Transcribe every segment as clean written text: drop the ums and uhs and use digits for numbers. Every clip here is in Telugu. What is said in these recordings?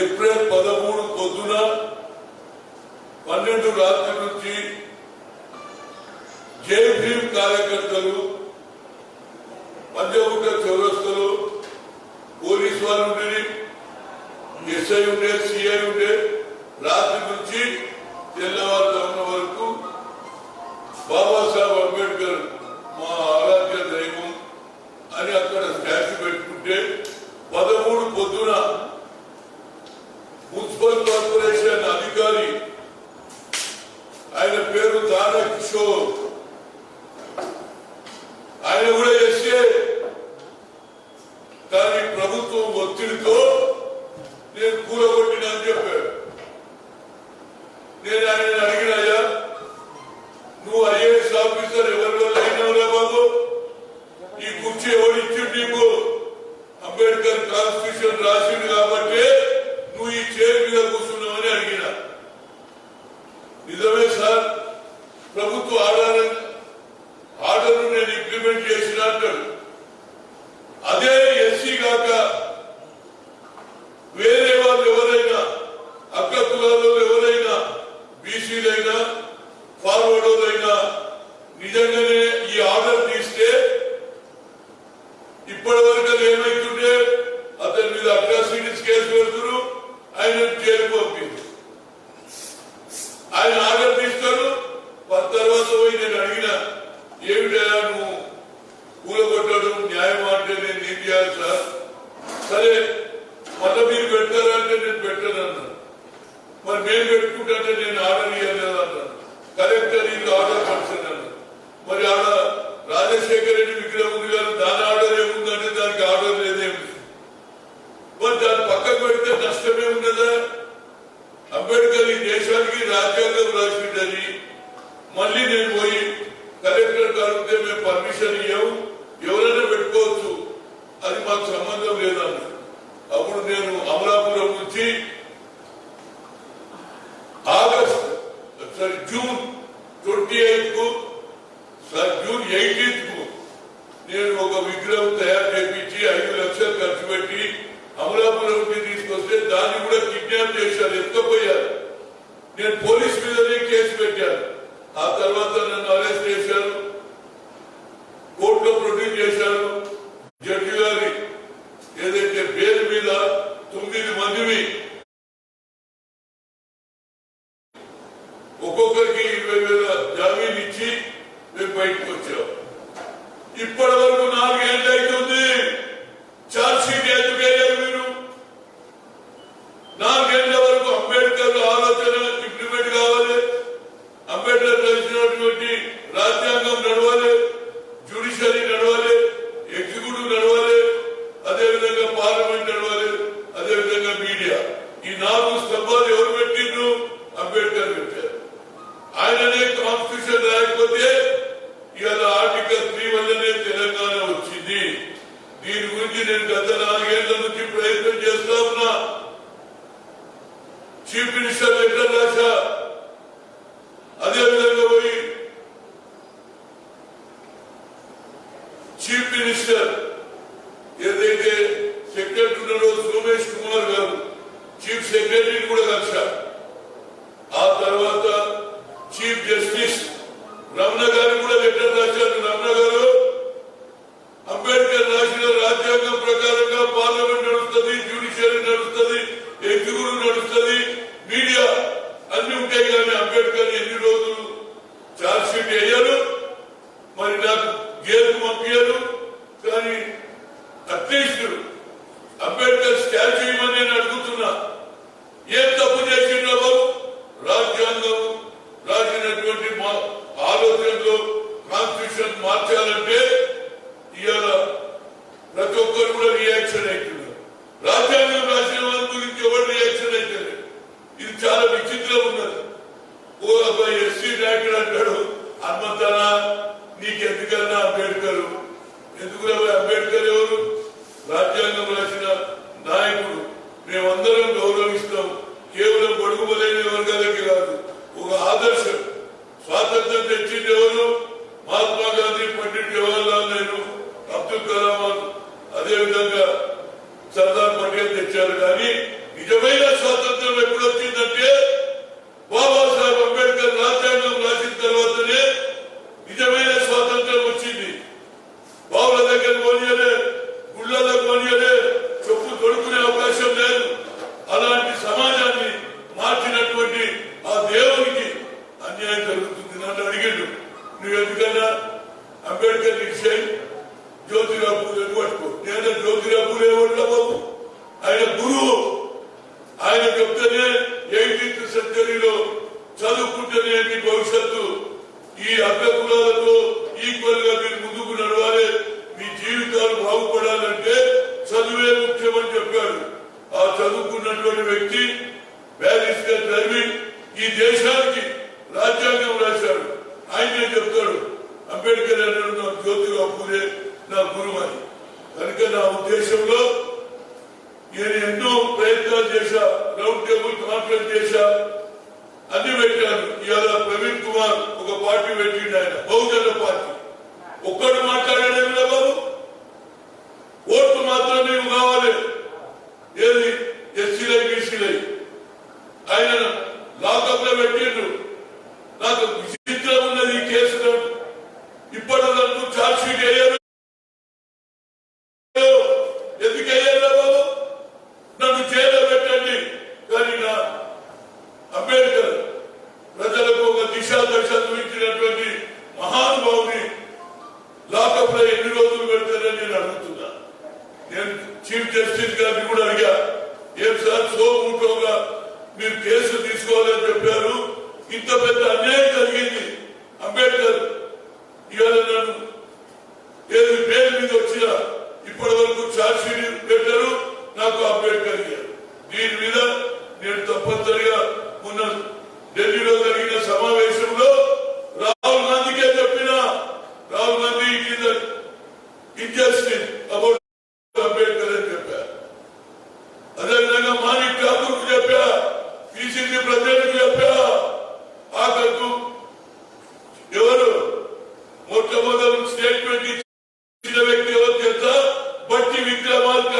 ఏప్రిల్ 13 పొద్దున 12 రాత్రి నుంచి జై భీమ్ కార్యకర్తలు పంజాగుట్ట చౌరస్తలో పోలీసు వారు ఉండే, ఎస్ఐ ఉండే, సిఐ ఉండే, రాత్రి నుంచి తెల్లవారుజామున వరకు బాబాసాహెబ్ అంబేద్కర్ మా ఆరాధ్య దైవం అని అక్కడ స్టాచ్యూ పెట్టుకుంటే 13 పొద్దున మున్సిపల్ కార్పొరేషన్ అధికారి ఆయన పేరు దాన కిషోర్, ఆయన కూడా ఎస్ఏ, కానీ ప్రభుత్వం ఒత్తిడితో నేను కూలగొట్టినా అని చెప్పాడు. నేను ఆయన అడిగినాయా, నువ్వు ఐఏఎస్ ఆఫీసర్ ఎవరి వల్ల అయినావురా బాబు, ఈ కుర్చీ ఎవరు ఇచ్చిండు నీకు? అంబేద్కర్ కాన్స్టిట్యూషన్ రాసింది కాబట్టి నువ్వు ఈ చైర్ మీద కూర్చున్నావని అడిగినా. నిజమే సార్, ప్రభుత్వ ఆర్డర్ నేను ఇంప్లిమెంట్ చేసిన అంటాడు. అదే ఎస్సీ కాక వేరే వాళ్ళు ఎవరైనా, అక్క కులాల్లో ఎవరైనా, బీసీలైనా, ఫార్వర్డర్లైనా నిజంగానే ఈ ఆర్డర్ తీస్తే ఇప్పటి వరకు అది ఏమైతుండే, అతని మీద అట్రాసిటీస్ కేసు పెడుతున్నారు, ఆయన జైలు పంపింది. ఆయన ఆర్డర్ తీస్తాడు, తర్వాత పోయి నేను అడిగిన ఏమిటా నువ్వు కూలగొట్టడం న్యాయమా అంటే నేను ఏం చేయాలి సార్, సరే మళ్ళీ మీరు పెట్టారంటే నేను పెట్టానన్నా, మరి నేను పెట్టుకుంటే నేను ఆర్డర్ ఇవ్వలేదు అన్నాను. కలెక్టర్ ఇది ఆర్డర్ పర్సన్ అన్నా, మరి ఆడ రాజశేఖర రెడ్డి విగ్రహం ఉంది కానీ దాని ఆర్డర్ ఏముందంటే దానికి ఆర్డర్ లేదేమి, మరి దాన్ని పక్కకు పెడితే నష్టమే ఉన్నదా? అంబేద్కర్ ఈ దేశానికి రాజ్యాంగం రాసిందని మళ్ళీ నేను పోయి కలెక్టర్ అడిగితే మేము పర్మిషన్ ఇవ్వము, ఎవరైనా పెట్టుకోవచ్చు, అది మాకు సంబంధం లేదన్న. అప్పుడు నేను అమలాపురం నుంచి జూన్ 28 కు జూన్ 18 కు నేను ఒక విగ్రహం తయారు చేయించి 5 లక్షలు ఖర్చు పెట్టి అమలాపురంకి తీసుకొస్తే దాన్ని కూడా కిడ్నాప్ చేశారు, ఎత్తుకపోయారు. నేను పోలీస్ మీదనే కేసు పెట్టాను. ఆ తర్వాత నన్ను అరెస్ట్ చేశారు, కోర్టులో ప్రొడ్యూస్ చేశారు. జడ్జి గారి ఏదైతే పేరు మీద 9 మందిని ఒక్కొక్కరికి 20,000 జామీన్ ఇచ్చి మేము బయటకు వచ్చాం. ఇప్పటి వరకు 4 ఏళ్ళు అవుతుంది. ఛార్జ్ షీట్ ఎందుకు వేయాలి మీరు? 4 ఏళ్ల వరకు అంబేద్కర్ ఆలోచన ఇంప్లిమెంట్ కావాలి, అంబేద్కర్ రాసినటువంటి రాజ్యాంగం నడవాలి, జ్యుడిషియరీ నడవాలి, ఎగ్జిక్యూటివ్ నడవాలి, అదేవిధంగా పార్లమెంట్ నడవాలి, అదేవిధంగా మీడియా. ఈ 4 స్తంభాలు ఎవరు పెట్టిండ్రు? అంబేద్కర్ పెట్టారు. ఆయననే కాన్స్టిట్యూషన్ రాయకపోతే ఇవాళ ఆర్టికల్ 3 వల్లనే తెలంగాణ వచ్చింది. దీని గురించి నేను గత 4 ఏళ్ల నుంచి ప్రయత్నం చేస్తా ఉన్నా. చీఫ్ మినిస్టర్ లెటర్ రాశా, అదేవిధంగా పోయి చీఫ్ మినిస్టర్ ఏదైతే సెక్రటరీ ఉన్నారో సోమేష్ కుమార్ గారు, చీఫ్ సెక్రటరీని కూడా కలిసా. ఆ తర్వాత చీఫ్ జస్టిస్ రమణ గారికి కూడా లెటర్ రాశారు. రమణ గారు, అంబేద్కర్ రాసిన రాజ్యాంగం ప్రకారంగా పార్లమెంట్ నడుస్తుంది, జ్యుడిషియరీ నడుస్తుంది, ఎగ్జిక్యూటివ్ నడుస్తుంది, మీడియా అన్ని ఉంటాయి. కానీ అంబేద్కర్ ఎన్ని రోజులు ఛార్జ్ షీట్ వేయరు, మరి నాకు గేర్కు పంపించరు. కానీ అట్లీస్ట్ అంబేద్కర్ స్టాచ్యూ ఇవ్వని నేను అడుగుతున్నా. ఏం తప్పు చేసిండ్రు బాబు? రాజ్యాంగం రాసినటువంటి ఆలోచనలో కాన్స్టిట్యూషన్ మార్చాలంటే ఇవాళ ప్రతి ఒక్కరు కూడా రియాక్షన్ అవుతున్నారు. రాజ్యాంగం రాసిన వారి గురించి ఎవరు రియాక్షన్ అవుతారు? ఇది చాలా విచిత్రం ఉన్నది. ఓ అబ్బాయి ఎస్సీ డాక్టర్ అంటాడు, హనుమంతనా నీకెందుకన్నా అంబేద్కర్? ఎందుకు అంబేద్కర్ ఎవరు? రాజ్యాంగం రాసిన నాయకుడు. మేమందరం గౌరవిస్తాం. కేవలం బడుగు బలైన వర్గాలకి కాదు, ఒక ఆదర్శం. స్వాతంత్రం తెచ్చింది ఎవరు? మహాత్మా గాంధీ, పండిట్ జవహర్లాల్ నెహ్రూ, అబ్దుల్ కలాం, అదేవిధంగా సర్దార్ పటేల్ తెచ్చారు. కానీ నిజమైన అన్యాయం జరుగుతుంది. నన్ను అడిగిండు, నువ్వు ఎందుకన్నా అంబేద్కర్ విషయం జ్యోతిరావు పూలేని పట్టుకో. నేను జ్యోతిరావు పూలే పట్ల బాబు, ఆయన గురువు. ఆయన చెప్తేనే 18th సెంచరీలో చదువుకుంటేనే మీ భవిష్యత్తు, ఈ అగ్రకులాలతో ఈక్వల్ గా మీరు ముందుకు నడవాలి, మీ జీవితాలు బాగుపడాలంటే చదువే ముఖ్యమని చెప్పారు. ఆ చదువుకున్నటువంటి వ్యక్తి బ్యారిస్టర్ చదివి ఈ దేశానికి రాజ్యాంగం రాశాడు. ఆయనే చెప్తాడు అంబేద్కర్ అన్నాడు నా జ్యోతిరావు పూలే నా గురువు అని. కనుక నా ఉద్దేశంలో నేను ఎన్నో ప్రయత్నాలు చేశా, రౌండ్ టేబుల్ కాన్ఫరెన్స్ చేశా, అన్ని పెట్టాను. ఇవాళ ప్రవీణ్ కుమార్ ఒక పార్టీ పెట్టిండు, ఆయన బహుజన పార్టీ. ఒక్కడు మాట్లాడాడు బాబు, ఓట్లు మాత్రం మేము కావాలి, ఏది ఎస్సీలై బీసీలై. ఆయన లాకప్ లో పెట్టిండ్రు. నాకు విచిత్రం ఉన్నది ఈ కేసు. ఇప్పటివరకు ఛార్జ్ షీట్ అయ్యారు, ఎందుకు అయ్యారు బాబు? నన్ను జైల్లో పెట్టండి. కానీ నా అంబేద్కర్ ప్రజలకు ఒక దిశా దశ చూపించినటువంటి మహానుభావుని లాకప్ లో ఎన్ని రోజులు పెడతారని నేను అడుగుతున్నా. నేను చీఫ్ జస్టిస్ గారిని కూడా అడిగా, ఏం సార్ సోమూటంగా మీరు కేసు తీసుకోవాలని చెప్పారు, ఇంత పెద్ద అన్యాయం జరిగింది. అంబేద్కర్ ఇవాళ నన్ను ఏది పేరు మీద వచ్చినా ఇప్పటి వరకు ఛార్జ్ షీట్ పెట్టారు, నాకు అంబేద్కర్ ఇయ్యారు. దీని మీద నేను తప్పనిసరిగా మొన్న ఢిల్లీలో జరిగిన సమావేశంలో రాహుల్ గాంధీకే చెప్పినా, రాహుల్ గాంధీ ఇంజస్టిస్ అబౌట్ అంబేద్కర్ అని చెప్పా. అదేవిధంగా మాణిక్ ఠాకూర్ కు చెప్పా, పిసిసి ప్రెసిడెంట్ కు చెప్పా. ఆఖరుకు ఎవరు మొట్టమొదటి స్టేట్మెంట్ ఇచ్చిన వ్యక్తి ఎవరు తెలుసా? బట్టి విక్రమార్క.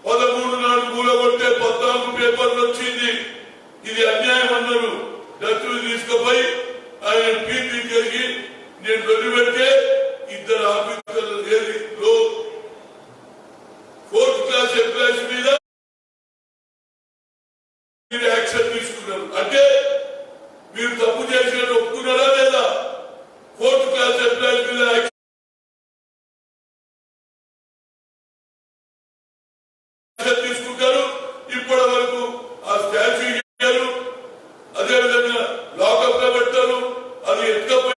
13 నాడు కూలగొట్టే 14 పేపర్లు వచ్చింది. ఇది అన్యాయం అన్నారు. డబ్బులు తీసుకుపోయి ఆయన పీపీ జరిగి నేను వదిలిపెడితే ఇద్దరు ఆఫీసర్లు ఏది 4th క్లాస్ ఎంప్లాయీస్ మీద మీరు యాక్షన్ తీసుకున్నారు. అంటే మీరు తప్పు చేసినట్టు ఒప్పుకున్నారా లేదా? 4th క్లాస్ ఎంప్లాయీస్ మీద యాక్షన్ తీసుకుంటారు. ఇప్పటి వరకు ఆ స్టాచ్యూ ఇయ్యారు, అదేవిధంగా లాకప్ లో పెడతారు. అది ఎత్తుకపోయి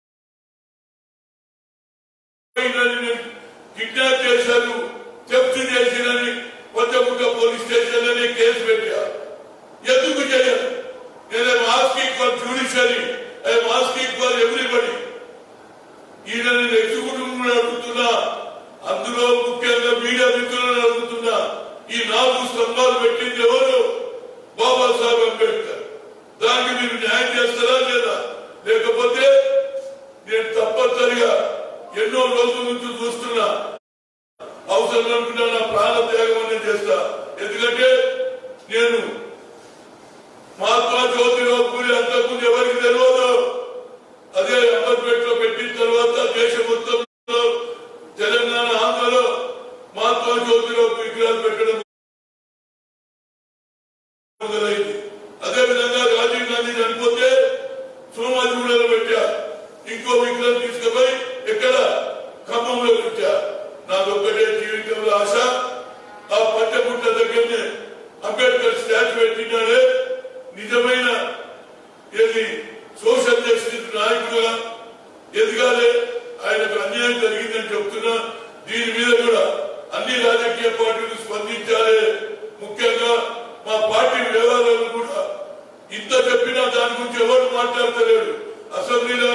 కిడ్నాప్ చేశారు, థెఫ్ట్ చేసినని కొత్తగుట్ట పోలీస్ స్టేషన్ అని కేసు పెట్టారు. ఎందుకు చేయాలి? నేను asking for judiciary, I'm asking for everybody. ఈయన నేను ఎగ్జిక్యూటివ్ అడుగుతున్నా, అందులో ముఖ్యంగా మీడియా మిత్రులను అడుగుతున్నా. ఈ 4 స్తంభాలు పెట్టింది ఎవరు? బాబాసాహెబ్ అంబేద్కర్. దానికి మీరు న్యాయం చేస్తారా లేదా? లేకపోతే నేను తప్పనిసరిగా ఎన్నో రోజుల నుంచి చూస్తున్నా, అవసరం అనుకుంటా నా ప్రాణ త్యాగం అనేది చేస్తా. ఎందుకంటే నేను మహాత్మా జ్యోతిరావు పూలే అంతకుముందు ఎవరికి తెలియదు. అదే అమర్పేటలో పెట్టిన తర్వాత దేశం మొత్తంలో తెలంగాణ, ఆంధ్రలో మహాత్మా జ్యోతిరావు విగ్రహాలు పెట్టడం మొదలైంది. అదేవిధంగా రాజీవ్ గాంధీ చనిపోతే సోమాజిగూడలో పెట్టా, ఇంకో విగ్రహం తీసుకుపోయి ఎక్కడ ఖమ్మంలో పెట్టా. నాదొక్కటే జీవితంలో ఆశ, ఆ పంచగుట్ట దగ్గరనే అంబేద్కర్ స్టాచ్యూ పెట్టినాడే నిజమైన ఏది సోషల్ జస్టిస్ నాయకుడుగా ఎదగాలి. ఆయనకు అన్యాయం జరిగిందని చెప్తున్నా. దీని మీద కూడా అన్ని రాజకీయ పార్టీలు స్పందించాలి. ముఖ్యంగా మా పార్టీ వ్యవహారాలు కూడా ఇంత చెప్పినా దాని గురించి ఎవరు మాట్లాడతలేడు. అసెంబ్లీలో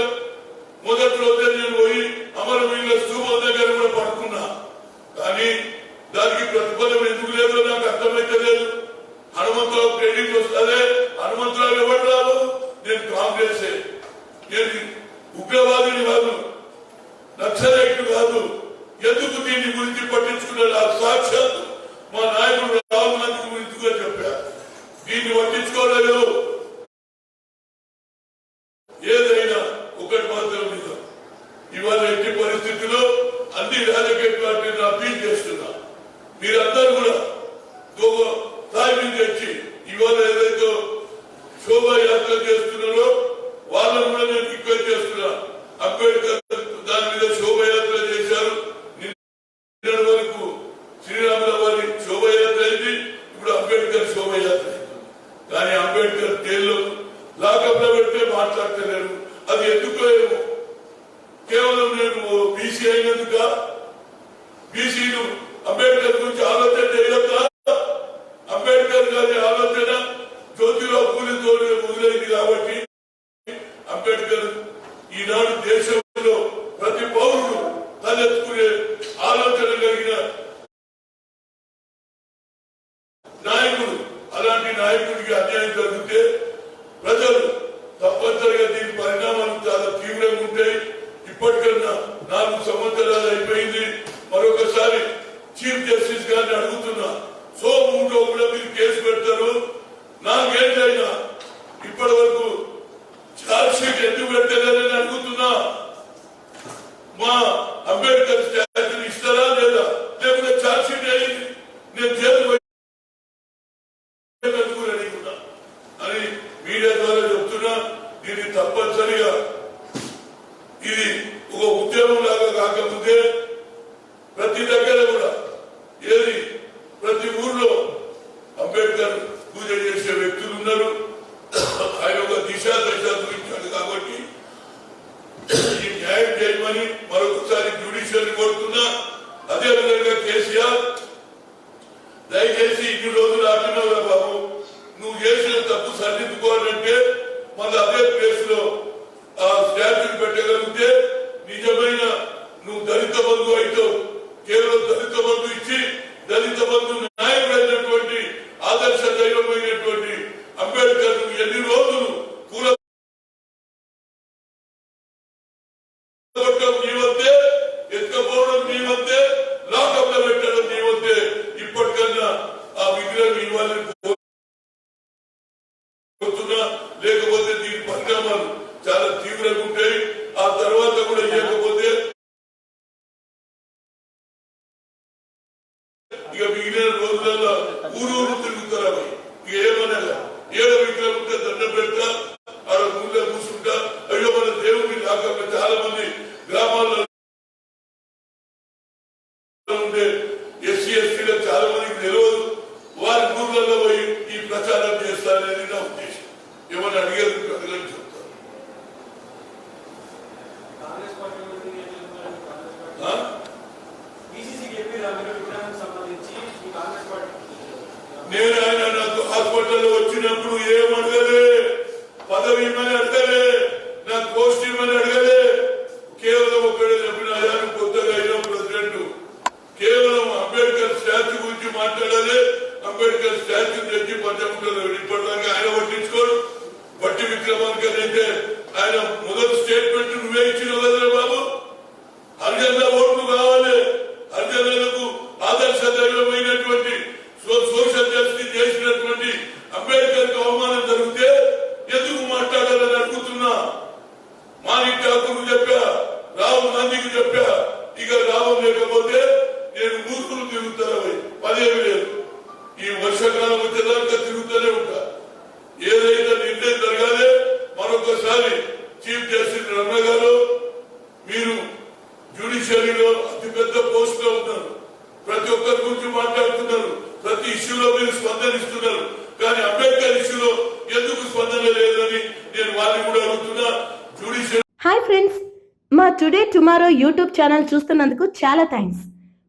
మొదటి రోజే నేను పోయి అమరవీరుల స్తూపం దగ్గర కూడా పడుకున్నా. కానీ దానికి ప్రతిఫలం ఎందుకు లేదో నాకు అర్థమైతలేదు. హనుమంతరావు క్రెడిట్ వస్తుంది, హనుమంతరావు ఎవరు రావు? నేను కాంగ్రెస్, నేను ఉగ్రవాదిని కాదు, నక్సలైట్ కాదు. ఎందుకు దీని గురించి పట్టించుకున్నాడు? ఆ సాక్షాత్ మా నాయకుడు రాహుల్ గాంధీ గురించి కూడా చెప్పారు. దీన్ని పట్టించుకోలేదు. ఏదైనా ఒకటి మాత్రం నిజం, ఇవాళ ఎట్టి పరిస్థితుల్లో అన్ని రాజకీయ పార్టీలను అప్పీల్ చేస్తున్నా. మీరందరూ కూడా స్థాయి మీద తెచ్చి ఇవాళ ఏదైతే శోభాయాత్ర చేస్తున్నారో అది ఎందుకో ఏమో కేవలం నేను బీసీ అయినందుక బీసీలు అంబేద్కర్ గురించి ఆలోచన చేయొద్దా? అంబేద్కర్ గారి ఆలోచన జ్యోతిరావు పూలేతో మొదలైంది కాబట్టి అంబేద్కర్ ఈనాడు దేశంలో ప్రతి పౌరుడు తలెత్తుకునే ఆలోచన కలిగిన నాయకుడు. అలాంటి నాయకుడికి అన్యాయం జరిగితే ప్రజలు తప్పనిసరిగా దీని పరిణామాలు చాలా తీవ్రంగా ఉంటాయి. ఇప్పటికన్నా 4 సంవత్సరాలు అయిపోయింది. మరొకసారి చీఫ్ జస్టిస్ గారిని అడుగుతున్నా, సోమూలో కూడా మీరు కేసు పెడతారు, 4 ఏళ్ళైనా ఇప్పటి వరకు ఛార్జ్ షీట్ ఎందుకు పెట్టలేదని అడుగుతున్నా. మా అంబేద్కర్ స్టాచ్యూ ఇస్తారా లేదా, లేకపోతే ఛార్జ్ షీట్ అయింది నేను జైలు అని మీడియా ద్వారా చెప్తున్నా. దీన్ని తప్పనిసరిగా ఇది ఒక ఉద్యమం లాగా కాకపోతే ప్రతి దగ్గర కూడా ఏది ప్రతి ఊర్లో అంబేద్కర్ పూజ చేసే వ్యక్తులు ఉన్నారు. ఆయన ఒక దిశ చూపించాడు కాబట్టి ఈ న్యాయం చేయమని మరొకసారి జ్యుడిషియల్ కోరుతున్నా. అదేవిధంగా కేసీఆర్ దయచేసి ఇన్ని రోజులు ఆపినావురా బాబు, నువ్వు చేసిన తప్పు సరిదిద్దుకోవాలంటే మళ్ళీ అదే ప్లేస్ లో ఆ స్టాచ్యూ పెట్టగలిగితే నిజమైన నువ్వు దళిత బంధు అయితే కేవలం దళిత బంధు ఇచ్చి దళిత బంధు నాయకుడైనటువంటి ఆదర్శ దైవమైనటువంటి అంబేద్కర్ ఎన్ని రోజులు కూలగొట్టడం నీ వద్దే, ఎత్తుకపోవడం నీ వద్దే, లాకప్ లో పెట్టడం నీ వద్దే. ఇప్పటికన్నా ఆ విగ్రహం ఇవ్వాలని లేకపోతే దీని పరిణామాలు చాలా తీవ్రంగా ఉంటాయి. ఆ తర్వాత కూడా ఇవ్వకపోతే ఇక మిగిలిన రోజులలో ఊరూరు తిరుగుతారా? ఇక ఏమనగా ఏదో విగ్రహం ఉంటే దండం పెడతా, ఆడ ఊళ్ళో కూర్చుంటా. అయ్యో మన దేవుడిని లాకప్ చాలా మంది గ్రామాల్లో ఉండే ఎస్సీ ఎస్టీలో చాలా మందికి తెలియదు. వారి ఊర్లలో పోయి ఈ ప్రచారం చేస్తారనేది నా ఉద్దేశం. ఏమన్నా అడిగేది అడగని చెప్తాను. నేను ఆయన నాకు హాస్పిటల్లో వచ్చినప్పుడు ఏమడగలే, పదవి ఇమ్మని అడగలే, నాకు పోస్ట్ ఇమ్మని అడగలే. కేవలం ఒక్కడే చెప్పిన ఆయన కొత్తగా అయిన ప్రెసిడెంట్ కేవలం అంబేద్కర్ స్టాచ్యూ గురించి మాట్లాడాలి. అంబేద్కర్ స్టాచ్యూ తెచ్చి పంచముఖంలో ఇప్పటిదాకా ఆయన పట్టించుకోడు. బట్టి విక్రమార్కర్ అయితే ఆయన మొదటి స్టేట్మెంట్ నువ్వే ఇచ్చినావు కదా బాబు, హరిజనుల ఓట్లు కావాలి, హరిజనులకు ఆదర్శ దైవమైనటువంటి సోషల్ జస్టిస్ చేసినటువంటి అంబేద్కర్ కు అవమానం జరిగితే ఎందుకు మాట్లాడాలని అడుగుతున్నా. మాణిక్ ఠాకూర్ చెప్పా, రాహుల్ గాంధీకి చెప్పా, ఇక రాహుల్ లేకపోతే నేను మూర్ఖులు తిరుగుతారా 10 లేదు. ఈ వర్షాకాలం వచ్చేదాకా తిరుగుతూనే ఉంటా. ఏదైతే నిర్ణయం జరగాలి. మరొకసారి చీఫ్ జస్టిస్ రమణ గారు, మీరు జ్యుడిషియరీలో అతిపెద్ద పోస్ట్ లో ఉన్నారు, ప్రతి ఒక్కరి గురించి మాట్లాడుతున్నారు, ప్రతి ఇష్యూలో మీరు స్పందనిస్తున్నారు. కానీ అంబేద్కర్ ఇష్యూలో ఎందుకు స్పందన లేదని నేను వారిని కూడా అడుగుతున్నా. జ్యుడిషియరీ. హాయ్ ఫ్రెండ్స్, మా టుడే టుమారో యూట్యూబ్ ఛానల్ చూస్తున్నందుకు చాలా థ్యాంక్స్.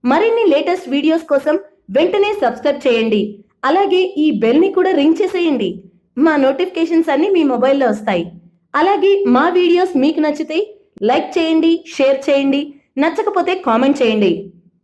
మరిన్ని లేటెస్ట్ వీడియోస్ కోసం వెంటనే సబ్స్క్రైబ్ చేయండి. అలాగే ఈ బెల్ ని కూడా రింగ్ చేసేయండి. మా నోటిఫికేషన్స్ అన్ని మీ మొబైల్లో వస్తాయి. అలాగే మా వీడియోస్ మీకు నచ్చితే లైక్ చేయండి, షేర్ చేయండి, నచ్చకపోతే కామెంట్ చేయండి.